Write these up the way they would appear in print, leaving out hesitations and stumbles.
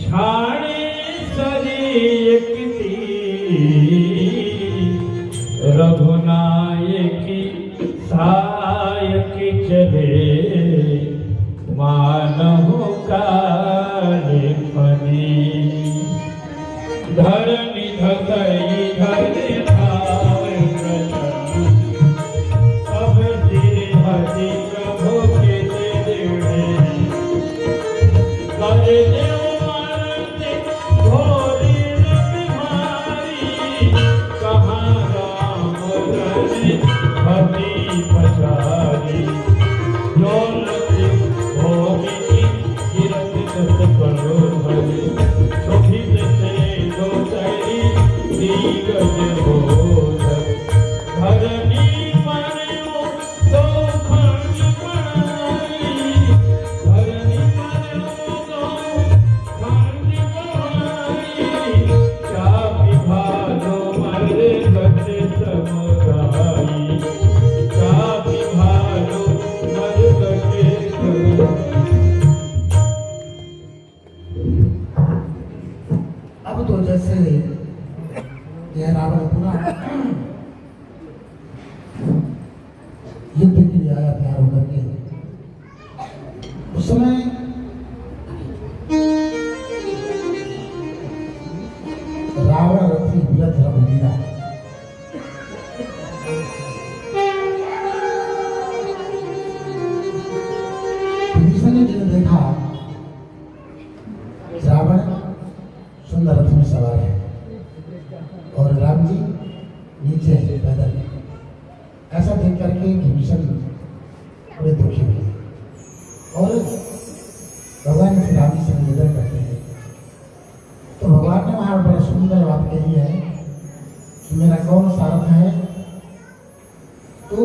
छाणे सरियकती रघुनायकी सायकी चले मानव काले फनी धरणी धसई धरे भाव सब सिर हसी प्रभु के देवे करे देव मानते भोरी बिहारी कहाँ राम धरे हसी पचारी दौलत भोगी गिरत दस करो भरे शोभित से दो तरी दीगज हो धरनी मनो दो खंड पढ़ाई धरनी मनो दो खंड पढ़ाई चापी भालो मरे गते समुदाई चापी भालो मरे गते अब तो जैसे यह रावण पूरा युद्ध के लिए आया तैयार होकर के उस समय रावण रथी विरथ रघुवीरा विभीषण ने जिन्हें देखा रावण सुंदर रथ में सवार है और राम जी नीचे पैदल ऐसा देख करके विभीषण बड़े दुखी हुए और भगवान श्री राम जी से निवेदन करते हैं। तो भगवान ने वहां बड़ा सुंदर बात कही है कि मेरा कौन सारथ है। तो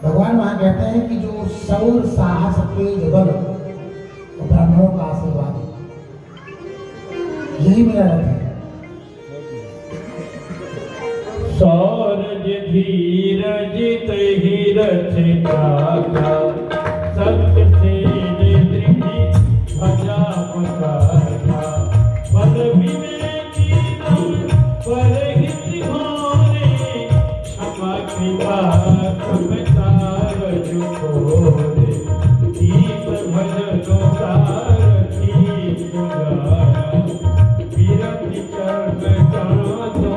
भगवान वहां कहते हैं कि जो शौर साहस तेज बल और ब्राह्मणों का आशीर्वाद यही मेरा रथ है। सौरज धीरज तहि रथ जागा सत्य से दृढ़ि भजा पकारा बल विवेकी परहित होने क्षमा कृपा कृपतार जुकोरे दीप भज लोकारथी पुजारा विरति चरण चरण दो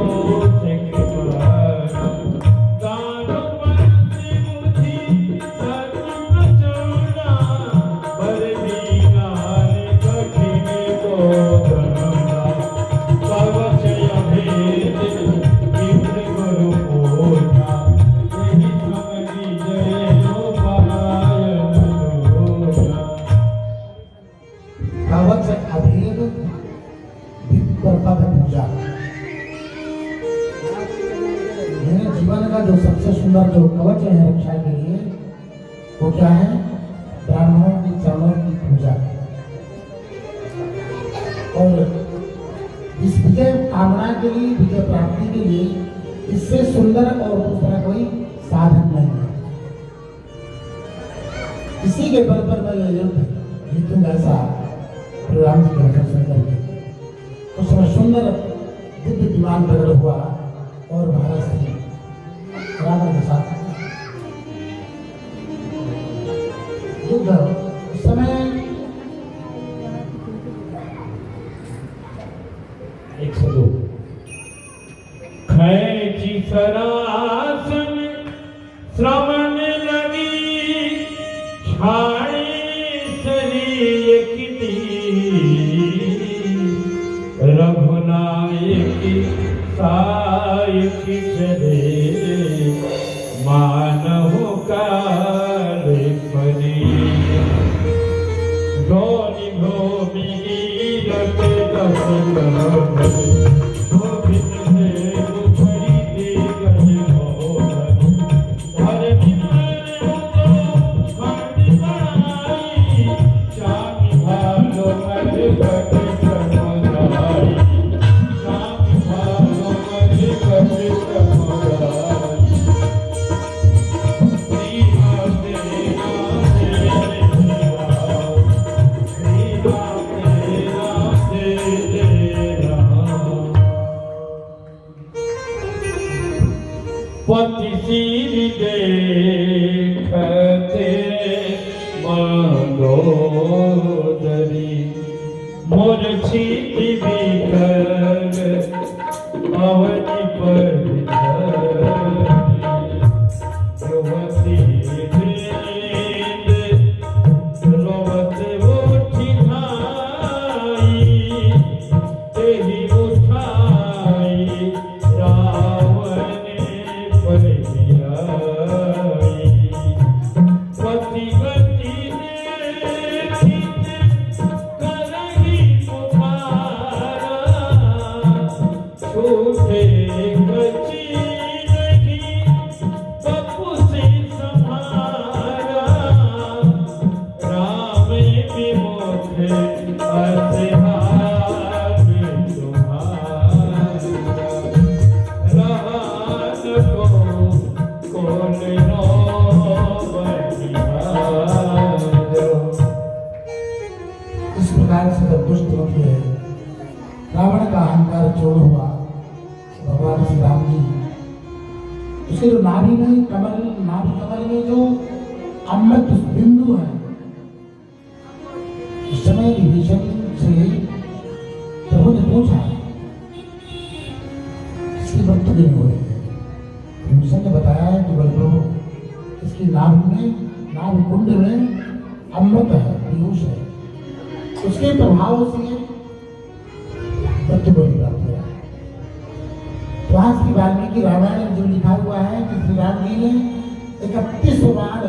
जो सबसे सुंदर जो कवच है रक्षा के लिए वो क्या है? ब्राह्मणों की चरणों की पूजा। और इस विजय कामना के लिए, विजय प्राप्ति के लिए इससे सुंदर और दूसरा कोई साधन नहीं है। इसी के बल पर मैं ये युद्ध जीतूंगा ऐसा राम जी का दर्शन करके उस समय सुंदर दिव्य विमान प्रकट हुआ और भारत से रावण के साथ युद्ध। उस समय 102 खैची सरासन श्रवण लगी छाणे सरियकती रघुनायकी सायकी चले मानव काले फनी धोनी भूमि गिरत दस करो शोभित से उछरी दिग्गज हो धरनी मनो दो खंड पढ़ाई चापी भालो मरे गते समुदाई चापी भालो मरे गते समुदाई श्री राम तेरा करी मोर छीति बिकर अवनि पर युवती वृंद रोवत उठी भाई तेहि उठाई रावण पर गिराई पति गति देखित करही पुकारा छूटे कची नहीं बपु से सम्हारा राम विमुख असहाय तुम्हारा रहत को कोन नो इस प्रकार से जब दुष्ट होती है रावण का अहंकार चोर हुआ भगवान श्री राम जी उसके जो नाभि कमल में जो अमृत बिंदु है उस समय विभीषण से प्रभु ने पूछा इसकी मृत्यु नहीं हो रही है। विभीषण ने बताया है कि बल प्रभु इसकी नाभि कुंड में अमृत है, पीयूष है, उसके प्रभाव से मृत्यु को प्राप्त हुआ। वहां श्री वाल्मीकि रामायण में जो लिखा हुआ है कि श्री राम जी ने 31 बार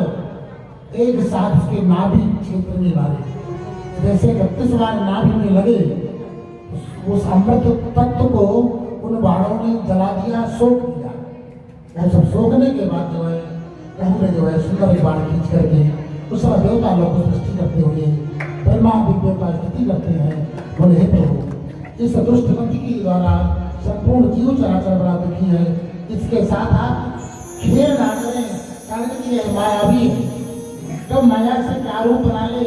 एक साथ उसके नाभि क्षेत्र में मारे। जैसे 31 बार नाभि में लगे उस अमृत तत्व को उन बाणों ने जला दिया, सोख दिया। वो सब सोखने के बाद जो है प्रभु ने जो है सुंदर एक बाण खींच करके उस समय देवता लोग को सृष्टि करते हुए ब्रह्मा देवता स्तुति करते हैं, बोले हे प्रभु इस दुष्ट पति के द्वारा संपूर्ण जीव चराचर बड़ा दुखी है, इसके साथ आप खेल ना करें, कारण कि यह मायावी है। जब माया से क्या रूप बना ले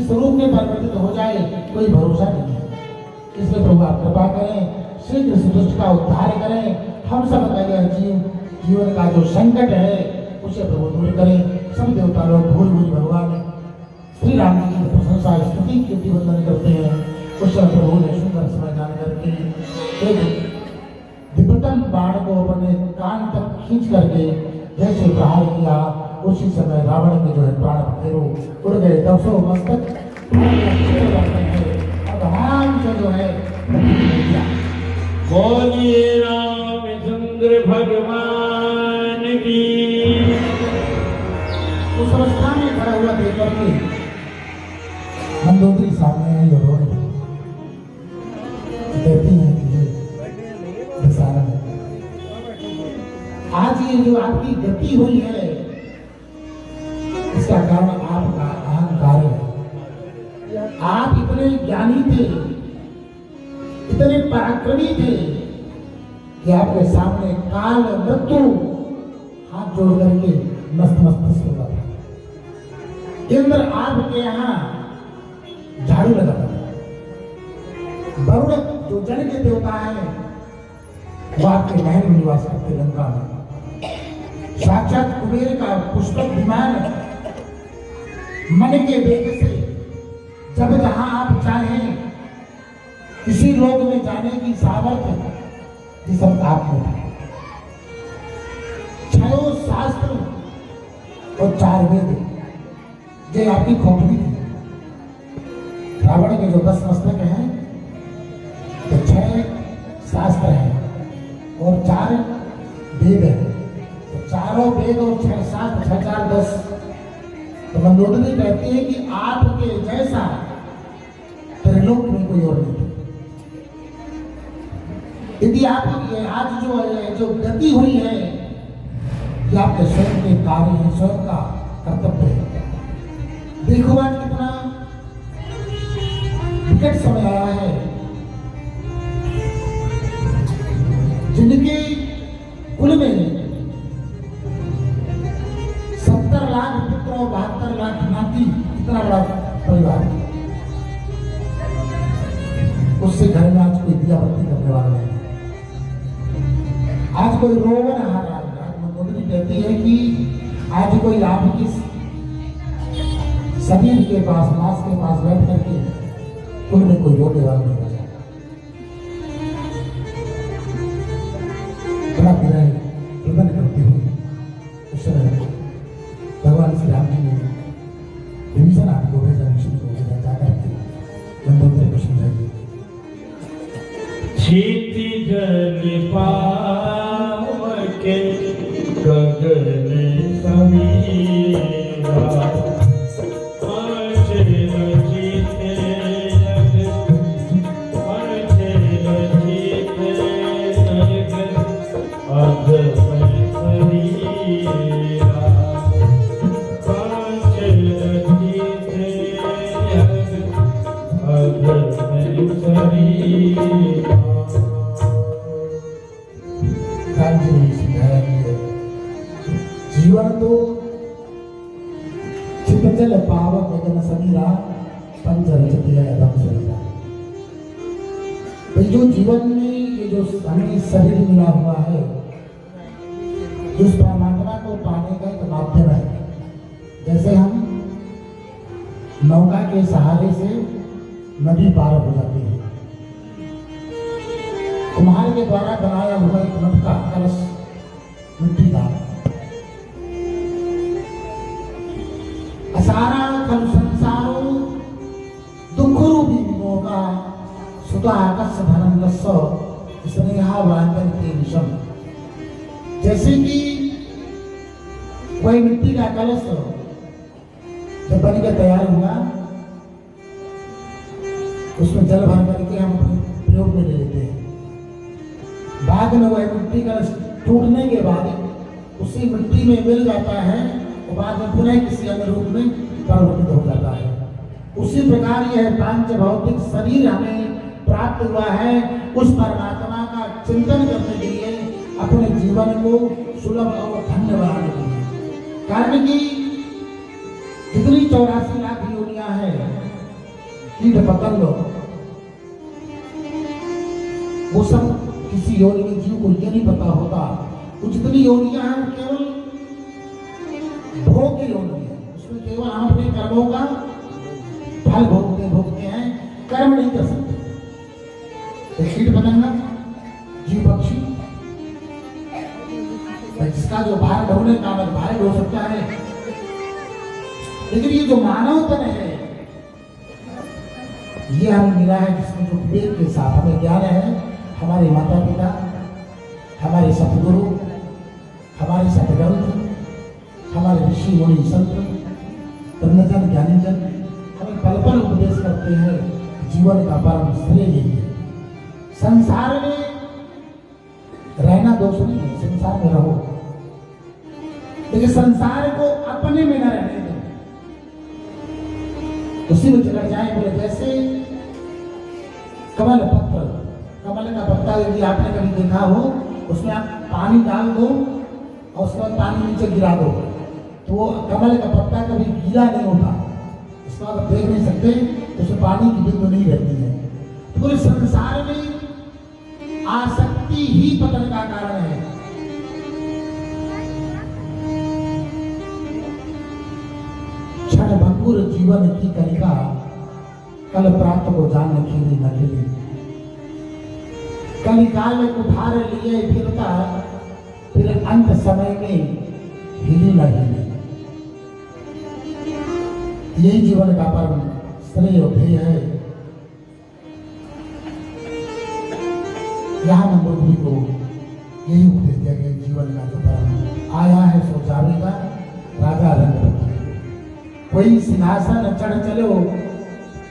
इस रूप में परिवर्तित हो जाए कोई भरोसा नहीं है। इसलिए प्रभु आप कृपा करें, शीघ्र इस दुष्ट का उद्धार करें, हम सब का यह जीवन का जो संकट है उसे प्रभु दूर करें। सब देवता लोग भूल भूल भगवान श्री राम जी की प्रशंसा स्तुति कीर्ति वंदन करते हैं। उस समय प्रभु ने सुंदर समय जान करके एक दिव्यतम बाण को अपने कान तक खींच करके जैसे प्रहार किया, उसी समय रावण के जो है प्राण फेरो उड़ गए, 200 मस्तक और राम से जो है बोलिए रामचंद्र भगवान की। उस अवस्था में खड़ा हुआ देख करके मंदोदरी सामने आई और रोने लगी। कहती है कि ये दशहरा है, आज ये जो आपकी गति हुई है इसका कारण आपका अहंकार है। आप इतने ज्ञानी थे, इतने पराक्रमी थे कि आपके सामने काल मृत्यु हाथ जोड़ करके मस्त सो रहा था। इंद्र आपके यहाँ झाड़ू लगाता था। वरुण जो जल के देवता है वो आपके महल में निवास करते लंका में। साक्षात कुबेर का पुष्पक विमान मन के वेग से जब जहां आप चाहें किसी लोक में जाने की सामर्थ्य ये सब आप में है। 6 शास्त्र और 4 वेद ये आपकी खोपड़ी थी। रावण के जो 10 मस्तक हैं तो 6 शास्त्र हैं और 4 वेद हैं। तो चारों वेद और 6 शास्त्र 6 4 10। तो मंदोदरी कहती है कि आपके जैसा त्रिलोक में कोई और नहीं। यदि आप आज जो गति हुई है ये आपके स्वयं के कार्य है, स्वयं का कर्तव्य है। देखो आज कितना विकट समय आया है। जिनके कुल में 70 लाख पुत्र और 72 लाख नाती, इतना बड़ा परिवार, उससे घर में आज कोई दिया बत्ती करने वाला नहीं। आज कोई रोवन आ रहा है। मंदोदरी कहती है कि आज कोई आपकी शरीर के पास, लाश के पास बैठ करके उनमें कोई रोने वाला नहीं बचा। बड़ा विनय प्रदान करते हुए उस समय भगवान श्री राम जी ने विभीषण आदि को भेजा, विष्णु को भेजा, जाकर के मंदोदरी को समझाइए। क्षिति जल पावके गगन समीरा जीवन तो चितजल पावक गगन समीरा पंच रचती है अदम शरीरा। जो जीवन में ये जो हमें शरीर मिला हुआ है, उस परमात्मा को पाने का एक माध्यम है। जैसे हम नौका के सहारे से नदी पार हो जाती है, कुम्हार के द्वारा बनाया हुआ एक मटका कलश मिट्टी का, असारा खलु संसारो दुख रूपी विमोगा सुधा आकर्ष धनम रस्सो स्नेहा वांगन के विषम। जैसे कि कोई मिट्टी का कलश जब बनकर तैयार हुआ, उसमें जल भर करके हम प्रयोग में ले लेते हैं। बाद में वह मिट्टी का टूटने के बाद उसी मिट्टी में मिल जाता है और बाद में पुनः किसी अन्य रूप में परिवर्तित हो जाता है। उसी प्रकार यह पांच भौतिक शरीर हमें प्राप्त हुआ है उस परमात्मा का चिंतन करने के लिए, अपने जीवन को सुलभ और धन्य बनाने के लिए। कारण कि जितनी 84 लाख योनियां हैं, कीट पतंग, वो सब किसी योनि में जीव को ये नहीं पता होता वो जितनी योनियां हैं केवल भोग की योनि है। उसमें केवल हम अपने कर्मों का फल भोगते हैं, कर्म नहीं कर सकते। कीट पतंगा, जीव पक्षी, जिसका जो भार ढोने का भार ढो सकता है, लेकिन ये जो मानव तन है ये हमें मिला है, जिसमें जो विवेक के साथ हमें ज्ञान है। हमारे माता पिता, हमारे सतगुरु, हमारे सतग्रंथ, हमारे ऋषि मुनि संत, ब्रह्मजन ज्ञानीजन हमें पल पल उपदेश करते हैं। जीवन का परम श्रेय यही है। संसार में रहना दोष नहीं है, संसार में रहो, लेकिन संसार को अपने में न रहने दो, उसी में जगह जाए। बोले जैसे कमल पत्र, कमल का पत्ता यदि आपने कभी देखा हो, उसमें आप पानी डाल दो और उसके बाद पानी नीचे गिरा दो, तो वो कमल का पत्ता कभी गीला नहीं होता। इसका आप देख नहीं सकते, तो उसमें पानी की बिंदु नहीं रहती है। पूरे संसार में आसक्ति ही पतन का कारण है। क्षण भंगुर जीवन की कलिका, कल प्राप्त को जान खेली न खेली। कलिकाल उधार लिए फिरता, फिर अंत समय में हिली न हिली। यही जीवन का परम श्रेय ध्येय है। यहाँ मंदोदरी को यही उपदेश दिया गया, जीवन का जो परम आया है सो जावेगा राजा रंगपति। कोई सिंहासन चढ़ चलो,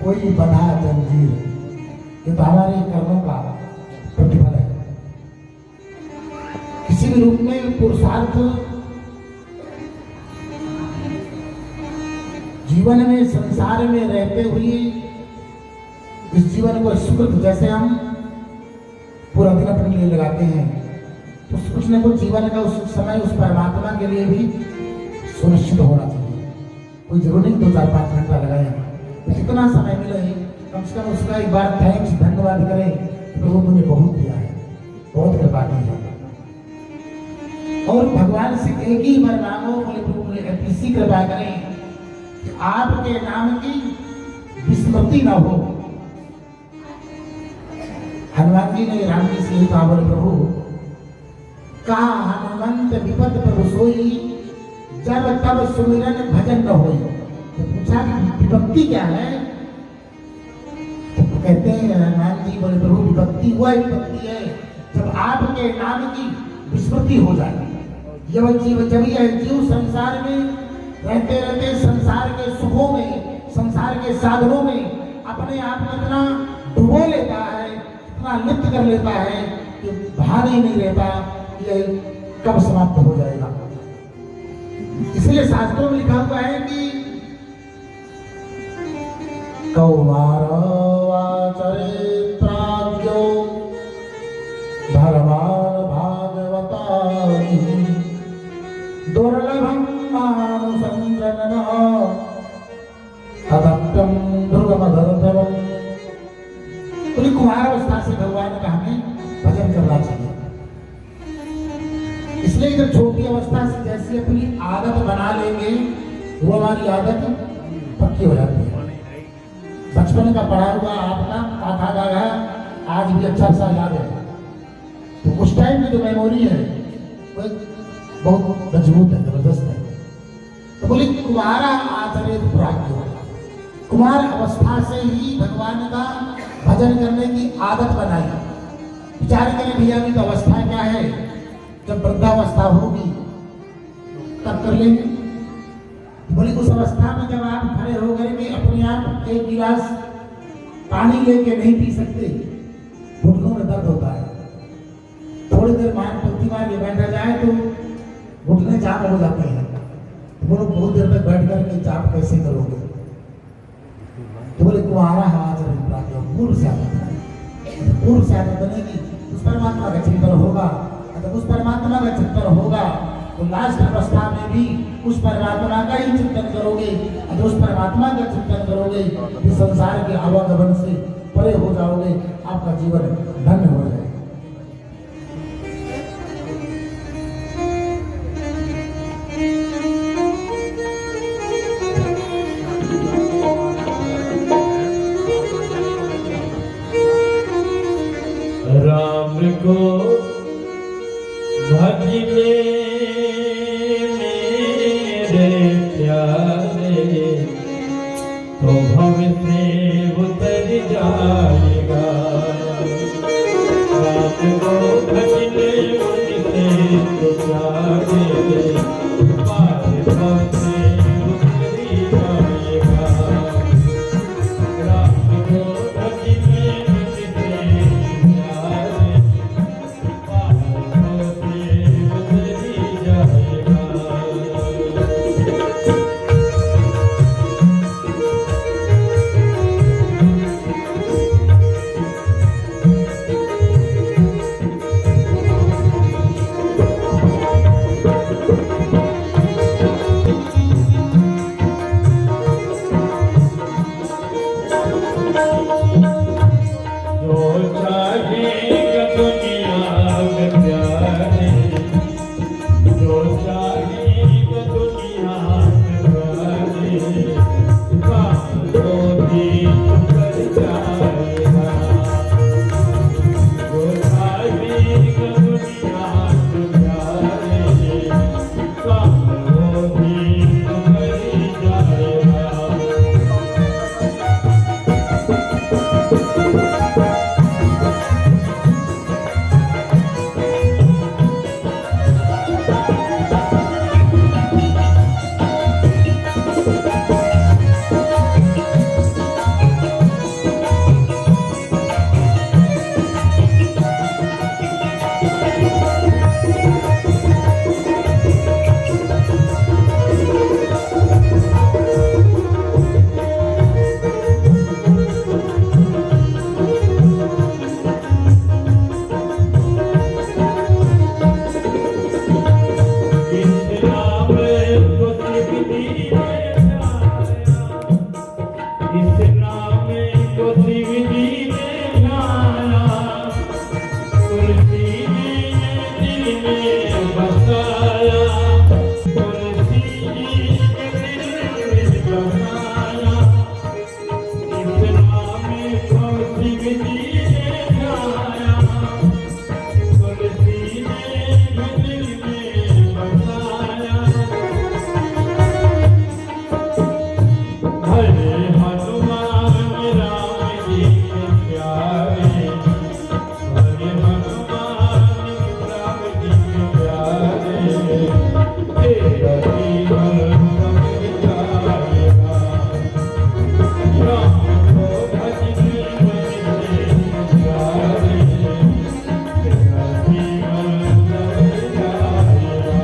कोई बंधा जंजीर। ये तो हमारे कर्मों का प्रतिफल है। किसी भी रूप में पुरुषार्थ जीवन में, संसार में रहते हुए इस जीवन को सुकृत, जैसे हम पूरा दिन अपने लिए लगाते हैं, तो कुछ न कुछ जीवन का उस समय उस परमात्मा के लिए भी सुनिश्चित होना चाहिए। कोई जरूरी नहीं 2-4-5 घंटा लगाए, जितना समय मिले कम से कम उसका एक बार थैंक्स, धन्यवाद करें, प्रभु तुमने बहुत दिया है, बहुत कृपा की है। और भगवान से एक ही बार मांगो, बोले प्रभु मुझे ऐसी कृपा करें कि आपके नाम की विस्मृति न हो, हनुमान जी ने राम जी से यही कहा, बोले प्रभु कहा हनुमंत विपद प्रभु सोई, जब तब सुमिरन भजन न होई। तो पूछा कि विपत्ति क्या है? तो कहते हैं हनुमान जी, बोले प्रभु विपत्ति हुआ विपत्ति है जब आपके नाम की विस्मृति हो जाए। जब यह जीव संसार में रहते रहते संसार के सुखों में, संसार के साधनों में अपने आप को इतना डुबो लेता है, इतना लिप्त कर लेता है कि भान ही नहीं रहता कि यह कब समाप्त हो जाएगा। इसलिए शास्त्रों में लिखा हुआ है कि कौमारवाचरित्राज्ञो धर्मान भागवतानि दुर्लभम मानुसंजनन तदप्यम दुर्गमधरधरम। पूरी कुमार अवस्था से भगवान का हमें भजन करना चाहिए। इसलिए जब छोटी अवस्था से जैसी अपनी आदत बना लेंगे, वो हमारी आदत पक्की हो जाती है। बचपन का पढ़ा हुआ आपका काका गागा आज भी अच्छा सा याद है, तो उस टाइम की जो मेमोरी है वो बहुत मजबूत है, जबरदस्त है। तो बोले कुमारा आचरित प्राज्ञ, कुमार अवस्था से ही भगवान का भजन करने की आदत बनाई। विचार करें भैया की तो अवस्था क्या है, जब वृद्धावस्था होगी तब कर लेंगे। बोले उस अवस्था में जब आप खड़े हो गए कि अपने आप एक गिलास पानी लेके नहीं पी सकते, घुटनों में दर्द होता है, थोड़ी देर पत्ती मार के बैठा जाए तो घुटने जाम हो जाते हैं। तो बोलो बहुत देर तक बैठ करके जाप कैसे करोगे? तो बोले कुआरा हाथ पूर्व से आदत बनेगी, पूर्व से आदत बनेगी, उस परमात्मा का चिंतन होगा। जब उस परमात्मा का चिंतन होगा तो लास्ट अवस्था में भी उस परमात्मा का ही चिंतन करोगे। अगर उस परमात्मा का चिंतन करोगे तो संसार के आवागमन से परे हो जाओगे, आपका जीवन धन्य हो जाएगा। राम को भजने मेरे प्यारे तो भव से उतर जाएगा। राम को भजने मुझसे तो प्यारे पार भव से उतर जाएगा। राम को भजने प्यारे हरे हनुमान राम जी के प्यारे तेरा जीवन समझ जाएगा राम को भजने बजने प्यारे तेरा जीवन समझ जाएगा।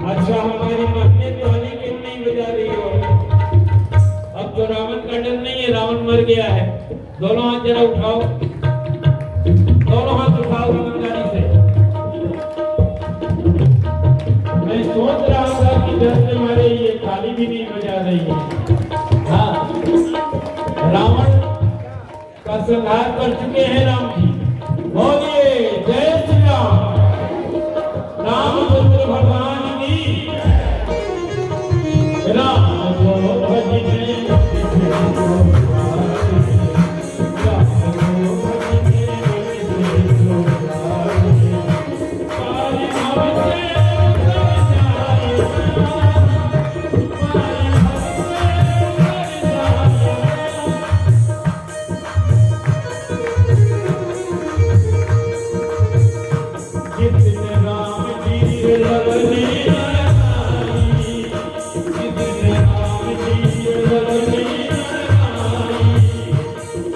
अच्छा हमारी मान्य ध्वनि क्यों नहीं बजा रही हो? अब तो रावण का डर नहीं है, रावण मर गया है। दोनों हाथ जरा उठाओ, दोनों हाथ उठाओ ईमानदारी से। मैं सोच रहा था कि डर से मारे ये ताली भी नहीं बजा रही है। हाँ, रावण का संहार कर चुके हैं राम जी। बोलिए जय श्री राम। रामचंद्र भगवान की राम को भजने राम को भजने पारी भव से उतर जाएगा पारी भव से उतर जाएगा जितने राम जी लगने आई जितने राम जी लगने आई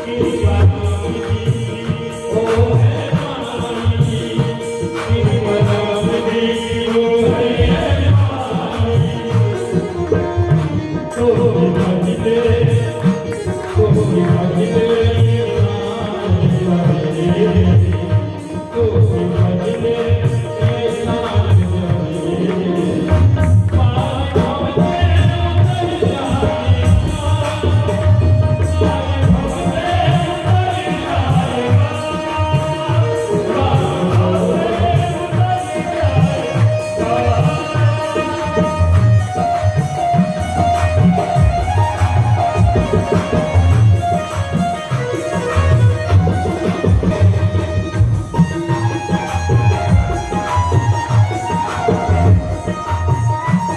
कृपा राम जी वो है माई कृपा राम जी वो है माई तो भजने तो भजने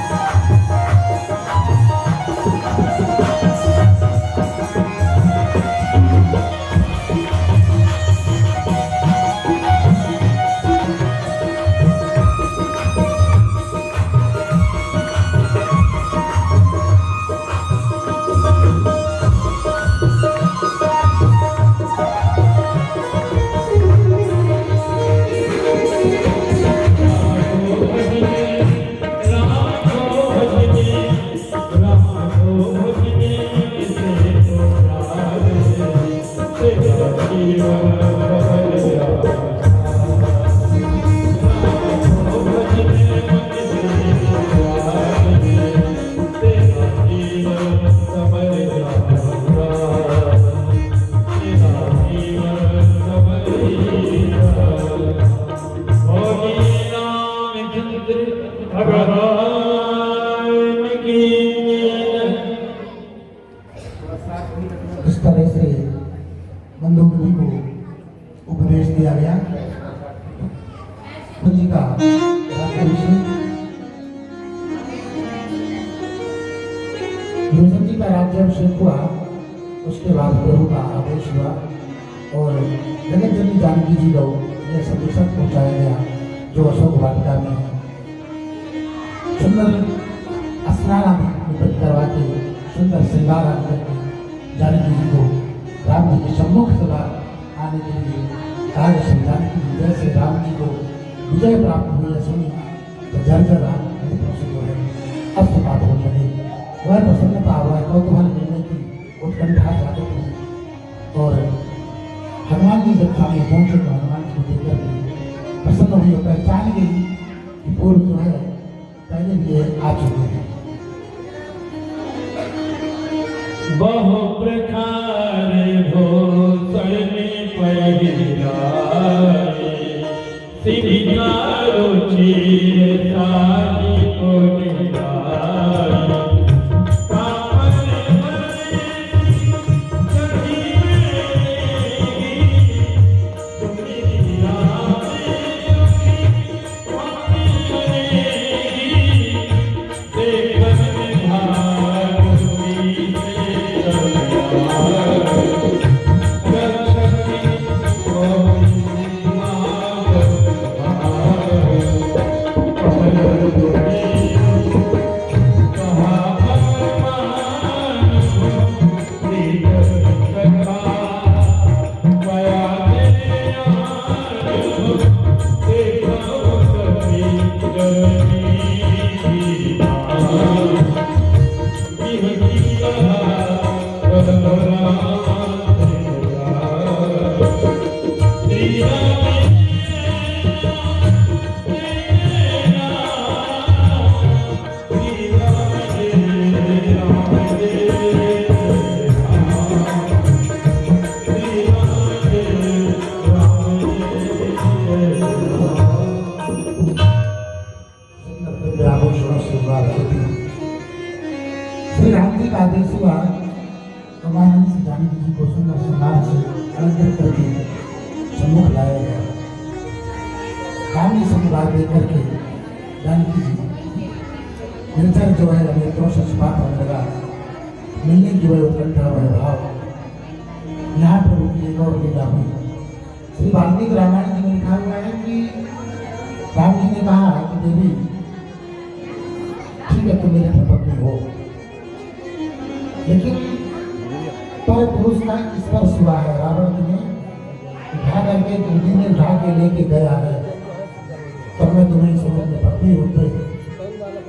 तो भजने इस तरह से मंदोदरी को उपदेश दिया गया। जी का राज्याभिषेक योजन जी का राज्याभिषेक हुआ, उसके बाद प्रभु का आदेश हुआ और जगत जननी जानकी जी को यह संदेश पहुंचाया गया जो अशोक वाटिका में है। सुंदर स्नान निपट करवा के सुंदर श्रृंगार करके जानकी जी को राम जी के सम्मुख सभा आने के लिए कार्य समझाने की वजह से राम जी को विजय प्राप्त हुई है सुनी तो जर्जर राम जो है अस्तपात होने लगे। वह प्रसन्नता वह कौतूहल मिलने की उत्कंठा जागृत हुई और हनुमान जी जब सामने पहुंचे तो हनुमान जी को देखकर के प्रसन्न हुई और पहचान गई कि पूर्व जो है पहले भी आ चुके हैं। बहु प्रकार भूषण पहिराए सिंगारो चीर सारी को निहारे श्री राम जी का आदेश हुआ तो महारानी से जानकी जी को सुंदर श्रृंगार से अलंकृत करके सम्मुख लाया गया। कामनी संवाद देकर के जानकी जी निर्जर जो है नेत्रों से छुपात होने लगा, मिलने की वह उत्कंठा वह भाव। यहाँ प्रभु की एक और लीला हुई। श्री वाल्मीकि रामायण जी में लिखा हुआ है कि राम जी ने कहा कि देवी ठीक है तुम मेरे पत्नी हो, लेकिन पर पुरुष का स्पर्श हुआ है। रावण ने उठा करके गोदी में उठा के लेके गया है, तब मैं तुम्हें समझ में पत्नी रूप में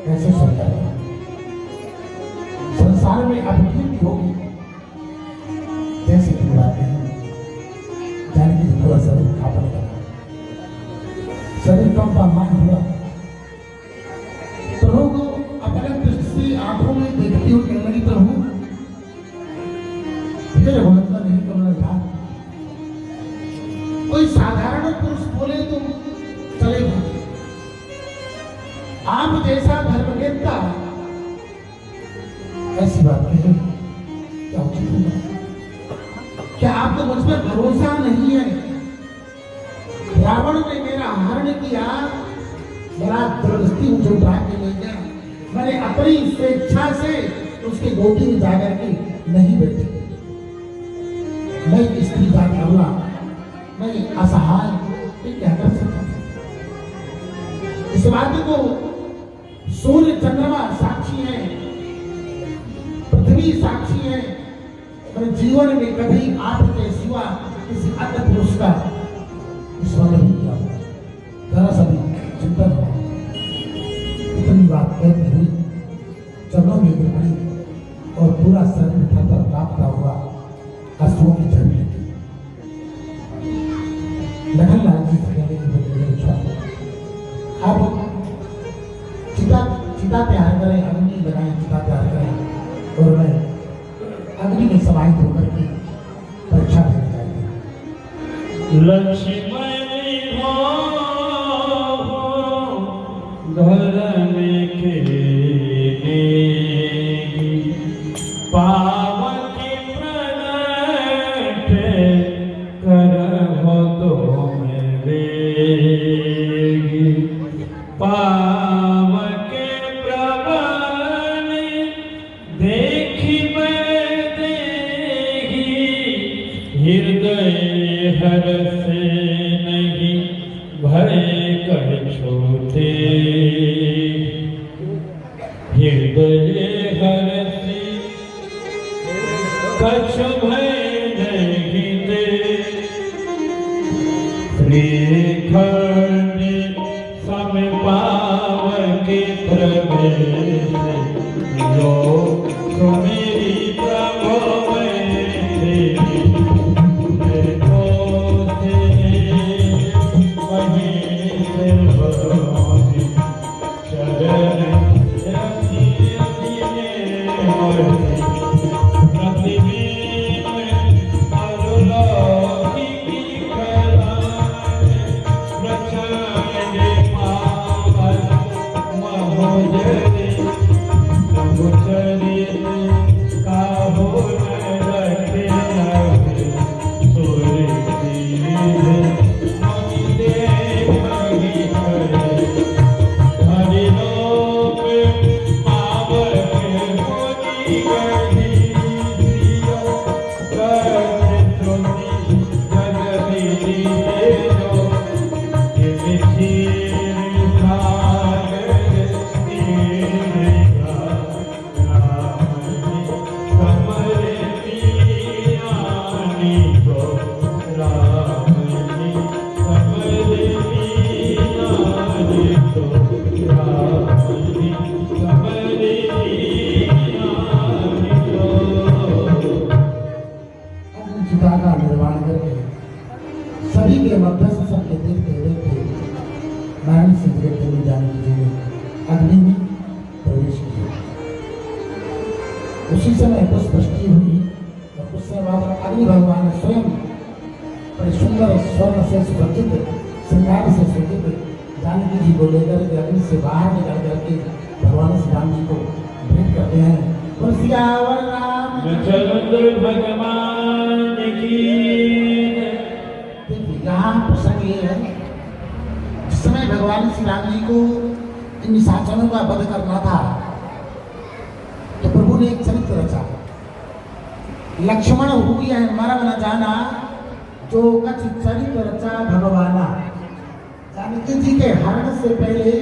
कैसे समझाऊं? संसार में अब कीर्ति होगी जैसे तुम बातें हैं। जानकी जी थोड़ा शरीर कांपने लगा, शरीर कंपा मान हुआ। प्रभु को अपने दृष्टि आंखों में देखती हुई कहने लगी, प्रभु फिर होना नहीं करना था। कोई साधारण पुरुष बोले तो चलेगा, आप जैसा धर्मवेत्ता ऐसी बात कहे क्या उचित होगा? क्या आपको मुझ पर भरोसा नहीं है? रावण ने मेरा हरण किया, मेरा दृष्टि मुझे उठा के ले गया, मैंने अपनी स्वेच्छा से उसके गोदी में जाकर के नहीं बैठी। मैं स्त्री का करना, मैं असहाय, मैं क्या कर सकता? इस बात को सूर्य चंद्रमा साक्षी है, पृथ्वी साक्षी है। मैं जीवन में कभी आपके सिवा किसी अन्य पुरुष का विश्वास नहीं किया, जरा सा भी चिंतन हो। इतनी बात कहती हुई चरणों में गिर पड़ी और पूरा शरीर थर-थर कांपता हुआ अश्रुओं की झड़ी लगी। लखन लाल जी कहने की इच्छा, आप चिता तैयार करें, अग्नि लगाएं, चिता तैयार करें और मैं अग्नि में समाहित होकर के परीक्षा देने जाएंगे। लक्ष्मण धर्म के पावक प्रगट करहो तुम वेगी, पावक प्रबल देखि देहि, हृदय हर्ष नहीं भय कर छोटे, हृदय हर्ष कछ भय नहीं दे, श्रीखंड सम पावक प्रवेश, लो सुमेरी प्रभो के मध्यस्थ सबके देखते देखते नारायण सिंह देखते हुए जानकी जी ने अग्नि में प्रवेश किया। उसी समय पुष्पवृष्टि हुई और कुछ समय बाद अग्नि भगवान ने स्वयं बड़े सुंदर स्वर्ण से सुसज्जित श्रृंगार से सुसज्जित जानकी जी को लेकर के अग्नि से बाहर निकल करके भगवान श्री राम जी को भेंट करते हैं। और सियावर रामचंद्र भगवान की। यहाँ प्रसंग ये है, जिस समय भगवान श्री राम जी को इन निशाचरों का वध करना था तो प्रभु ने एक चरित्र रचा, लक्ष्मण हुई है मरम न जाना जो कछ चरित्र रचा भगवाना। जानकी जी के हरण से पहले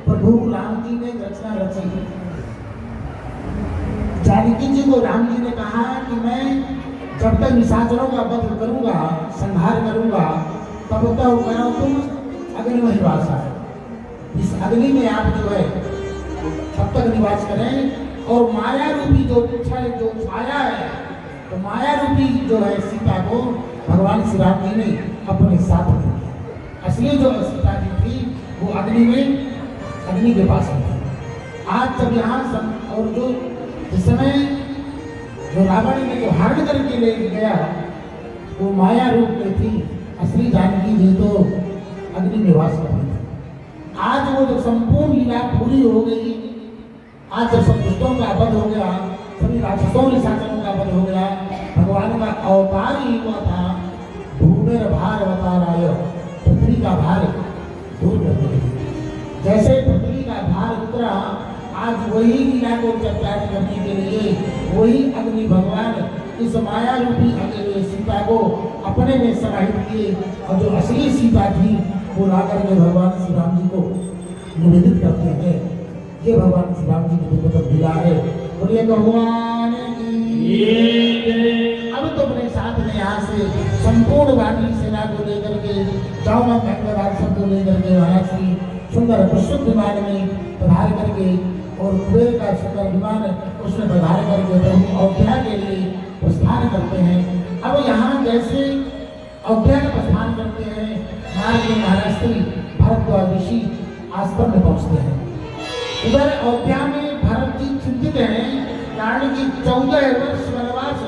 प्रभु राम जी ने रचना रची। जानकी जी को राम जी ने कहा कि मैं जब तक निशाचरों का वध करूंगा, संहार करूंगा, तब तक करो तुम अग्नि में निवास आए। इस अग्नि में आप जो है तब तक निवास करें। और माया रूपी जो छाया है, तो माया रूपी जो है सीता को भगवान श्री राम जी ने अपने साथ में किया। असली जो सीता जी थी वो अग्नि के पास में थी। आज जब यहाँ और जो जिस समय जो रावण ने जो हरण करके ले गया वो माया रूप में थी, असली जानकी जी तो अग्नि में वास कर रही थी। आज वो जब संपूर्ण लीला पूरी हो गई, आज जब सब दुष्टों का वध हो गया, सभी राक्षसों निशाचरों का वध हो गया, भगवान का अवतार ही हुआ था भूमेर भार अवताराय, पृथ्वी का भार दूर करने के लिए। जैसे पृथ्वी का भार उतरा, आज वही लीला को चरितार्थ करने के लिए वही अग्नि भगवान इस माया रूपी अग्नि सीता को अपने में समाहित किए और जो असली सीता थी वो लाकर के भगवान श्री राम जी को निवेदित करते हैं। ये भगवान श्री राम जी की दिव्य लीला है। बोलिए भगवान की। अब तो अपने साथ में यहाँ से संपूर्ण वाणी सेना को लेकर के जाओ, मैं गंगाराज सबको लेकर के महाराज श्री सुंदर विशुद्ध विमान में पधार करके और कुबेर का सुंदर विमान उसमें पधार करके प्रभु अयोध्या के लिए प्रस्थान करते हैं। अब यहाँ जैसे अयोध्या का प्रस्थान करते हैं, मार्ग में महाराज श्री भरद्वाज ऋषि आश्रम में पहुँचते हैं। उधर अयोध्या में भरत जी चिंतित हैं, कारण कि 14 वर्ष वनवास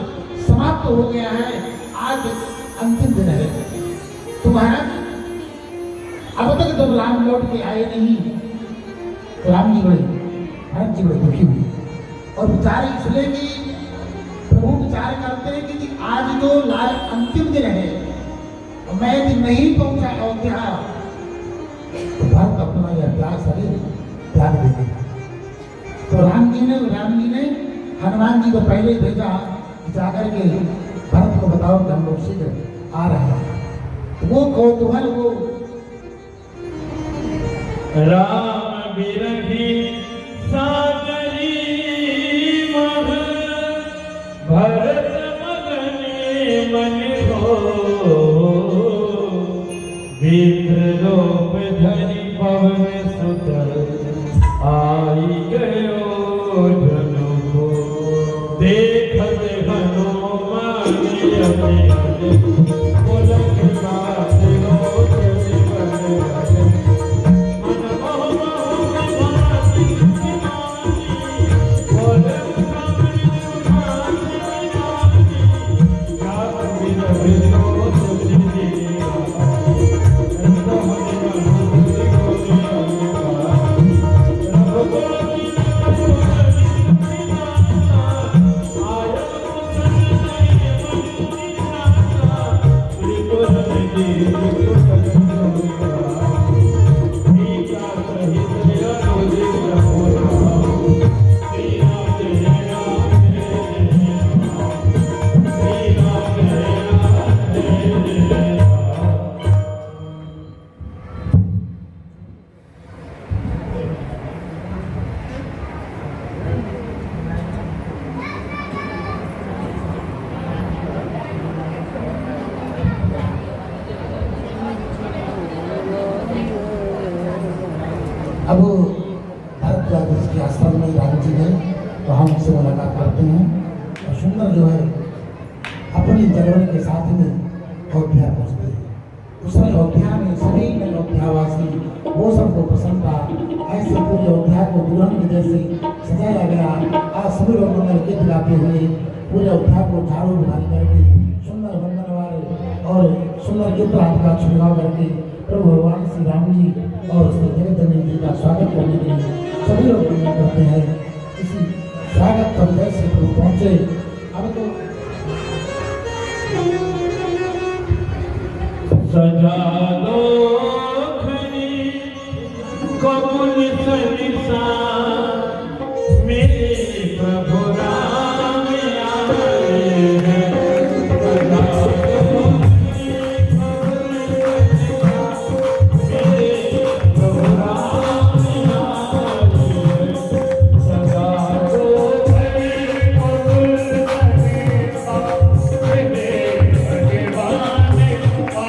समाप्त हो गया है, आज अंतिम दिन है। तो महाराज अब तक जब राम लौट के आए नहीं, तो राम जी बड़े भरत जी बड़े दुखी हुए और विचार इसलिए कि प्रभु विचार करते हैं कि आज जो अंतिम दिन है और मैं यदि नहीं पहुंचा अयोध्या तो भरत अपना यह त्याग शरीर त्याग देंगे। तो राम जी ने हनुमान जी को पहले भेजा जाकर के भरत को बताओ कि हम लोग शीघ्र आ रहे हैं। वो कौतूहल वो राम बिरही सागरी मह भरत मगने मन हो विप्रलोभ धरि पवन सुत आई गयो धनु को देखत हनुमान पुलक बात अब भरद्वाज के आश्रम में राम जी गए तो हम उससे मुलाकात करते हैं और सुंदर जो है अपनी जलवन के साथ में अयोध्या पहुँचते हैं। उस अयोध्या में सभी अयोध्यावासी वो सबको पसंद था। ऐसे पूरे अयोध्या को दुल्हन के जैसे सजाया गया। आज सभी लोग मंगल गीत गाते हुए पूरे अयोध्या को झाड़ू बहारी करके सुंदर वंदन वाले और सुंदर गीत का छिड़काव करके प्रभु भगवान श्री राम जी और श्री जगत जननी जी का स्वागत करने के लिए सभी लोग मंगल करते हैं। इसी स्वागत परिचय से प्रभु पहुंचे। अब तो सजा दो खरी कबूल सरिसा मेरे प्रभु राम आए हैं। सजा दो खरी कबूल सरिसा मेरे प्रभु राम आए हैं।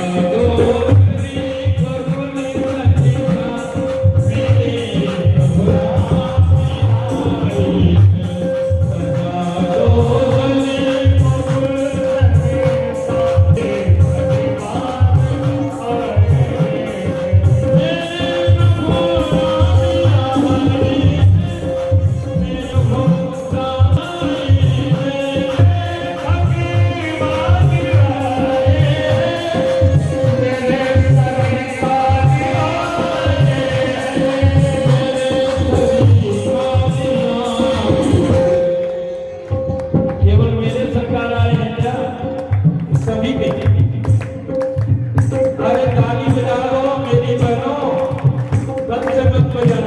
सजा दो खरी कबूल सरिसा मेरे भगवान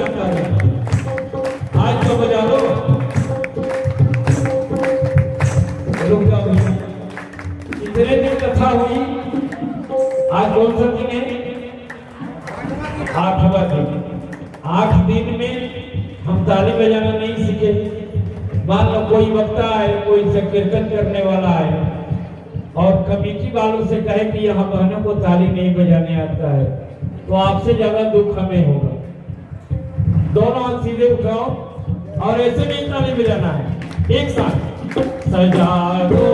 इतने दिन कथा हुई। आज कौन सा दिन है? 8वां दिन। 8 दिन में हम ताली बजाना नहीं सीखे। मान लो कोई वक्ता है, कोई संकीर्तन करने वाला है और कमेटी वालों से कहे कि यहाँ बहनों को ताली नहीं बजाने आता है, तो आपसे ज्यादा दुख हमें होगा। दोनों हाथ सीधे उठाओ और ऐसे नहीं ताली बजाना है, एक साथ। सजा दो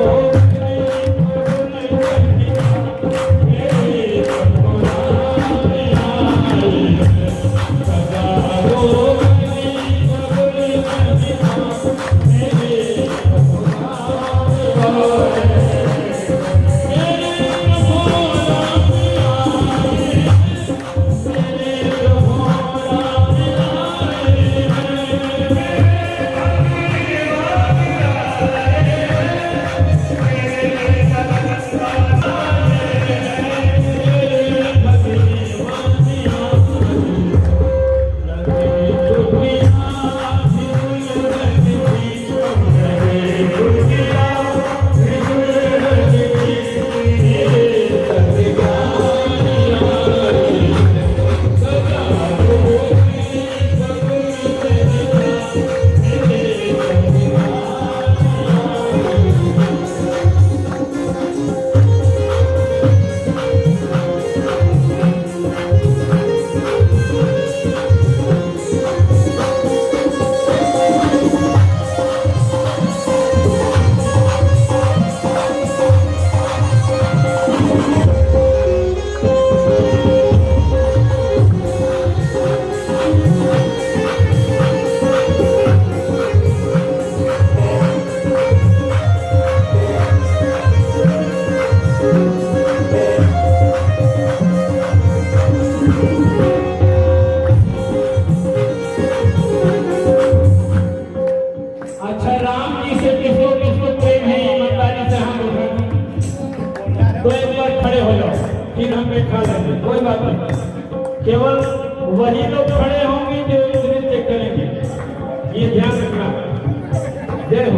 फिर हम बैठा लेंगे, कोई बात नहीं। केवल वही लोग खड़े होंगे जो इस नृत्य करेंगे, ये ध्यान रखना। जय हो।